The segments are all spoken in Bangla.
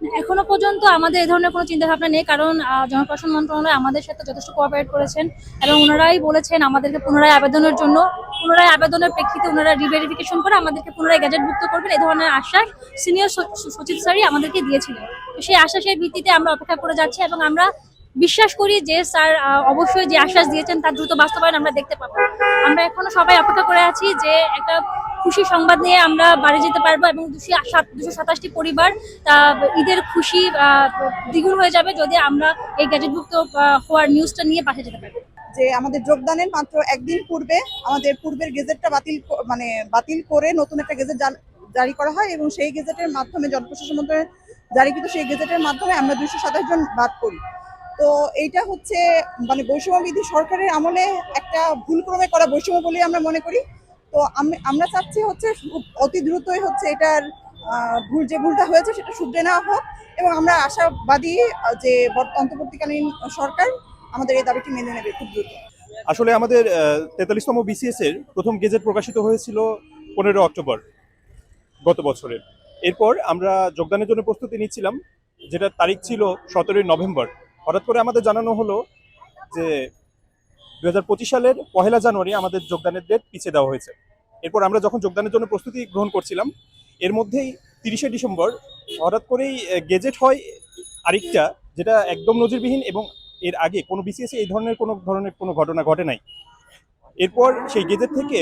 এখনো পর্যন্ত আমাদের এই ধরনের কোনো চিন্তা ভাবনা নেই, কারণ জনপ্রশাসন মন্ত্রণালয় আমাদের সাথে যথেষ্ট কোঅপারেট করেছেন এবং ওনারাই বলেছেন আমাদেরকে পুনরায় আবেদনের জন্য। পুনরায় আবেদনের প্রেক্ষিতে ওনারা রিভেরিফিকেশন করে আমাদেরকে পুনরায় গ্যাজেটভুক্ত করবেন, এই ধরনের আশ্বাস সিনিয়র সচিব স্যারই আমাদেরকে দিয়েছিলেন। তো সেই আশ্বাসের ভিত্তিতে আমরা অপেক্ষা করে যাচ্ছি এবং আমরা বিশ্বাস করি যে স্যার অবশ্যই যে আশ্বাস দিয়েছেন তার দ্রুত বাস্তবায়ন আমরা দেখতে পাবো। আমরা এখনো সবাই অপেক্ষা করে আছি যে একটা খুশি সংবাদ নিয়ে আমরা বাড়ি যেতে পারবো এবং 227টি পরিবার ঈদের খুশি দ্বিগুণ হয়ে যাবে যদি আমরা এই গ্যাজেটভুক্ত হওয়ার নিউজটা নিয়ে পাশে যেতে পারি। যে আমাদের যোগদানের মাত্র একদিন পূর্বে আমাদের পূর্বের গেজেটটা বাতিল করে নতুন একটা গেজেট জারি করা হয় এবং সেই গেজেটের মাধ্যমে জনপ্রশাসন মন্ত্রণালয়ের জারিকৃত সেই গেজেটের মাধ্যমে আমরা 227 জন বাদ করি। তো এইটা হচ্ছে মানে বৈষম্যবিধি সরকারের আমলে একটা ভুলক্রমে করা বৈষম্য বলে আমরা মনে করি। তো আমরা চাচ্ছি হচ্ছে অতি দ্রুতই হচ্ছে এটার যে ভুলটা হয়েছে সেটা শুধরে নেওয়া হোক এবং আমরা আশাবাদী যে অন্তর্বর্তীকালীন সরকার আমাদের এই দাবিটি মেনে নেবে খুব দ্রুত। আসলে আমাদের 43তম বিসিএস এর প্রথম গেজেট প্রকাশিত হয়েছিল 15 অক্টোবর গত বছরের। এরপর আমরা যোগদানের জন্য প্রস্তুতি নিচ্ছিলাম, যেটা তারিখ ছিল 17 নভেম্বর। হঠাৎ করে আমাদের জানানো হলো যে 2025 সালের 1 জানুয়ারি আমাদের যোগদানের ডেট পিছিয়ে দেওয়া হয়েছে। এরপর আমরা যখন যোগদানের জন্য প্রস্তুতি গ্রহণ করছিলাম, এর মধ্যেই 30 ডিসেম্বর হঠাৎ করেই গেজেট হয় আরেকটা, যেটা একদম নজিরবিহীন এবং এর আগে কোনো বিসিএস এই ধরনের কোনো ঘটনা ঘটে নাই। এরপর সেই গেজেট থেকে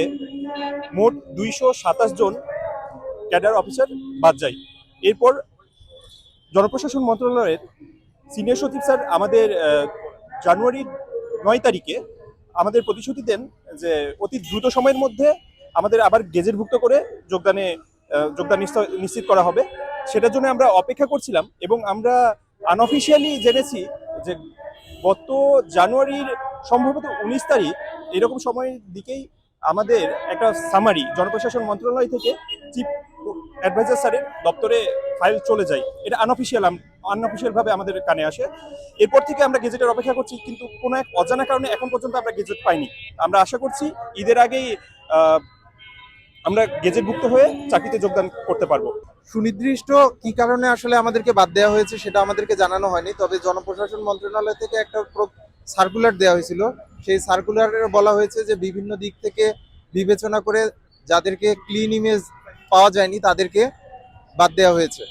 মোট 227 জন ক্যাডার অফিসার বাদ যায়। এরপর জনপ্রশাসন মন্ত্রণালয়ের সিনিয়র সচিব স্যার আমাদের জানুয়ারির 9 তারিখে আমাদের প্রতিশ্রুতি দেন যে অতি দ্রুত সময়ের মধ্যে আমাদের আবার গেজেটভুক্ত করে যোগদান নিশ্চিত করা হবে। সেটার জন্য আমরা অপেক্ষা করছিলাম এবং আমরা আনঅফিসিয়ালি জেনেছি যে গত জানুয়ারির সম্ভবত 19 তারিখ এরকম সময়ের দিকেই আমাদের একটা সামারি জনপ্রশাসন মন্ত্রণালয় থেকে চিফ অ্যাডভাইজার স্যারের দপ্তরে ফাইল চলে যায়। এটা আনঅফিসিয়াল ভাবে আমাদের কানে আসে। এরপর থেকে আমরা গেজেটের অপেক্ষা করছি, কিন্তু কোনো এক অজানা কারণে এখন পর্যন্ত আমরা গেজেট পাইনি। আমরা আশা করছি ঈদের আগেই আমরা গেজেটভুক্ত হয়ে চাকরিতে যোগদান করতে পারবো। সুনির্দিষ্ট কি কারণে আসলে আমাদেরকে বাদ দেওয়া হয়েছে সেটা আমাদেরকে জানানো হয়নি, তবে জনপ্রশাসন মন্ত্রণালয় থেকে একটা সার্কুলার দেওয়া হয়েছিল। সেই সার্কুলারে বলা হয়েছে যে বিভিন্ন দিক থেকে বিবেচনা করে যাদেরকে ক্লিন ইমেজ পাওয়া যায়নি তাদেরকে বাদ দেওয়া হয়েছে।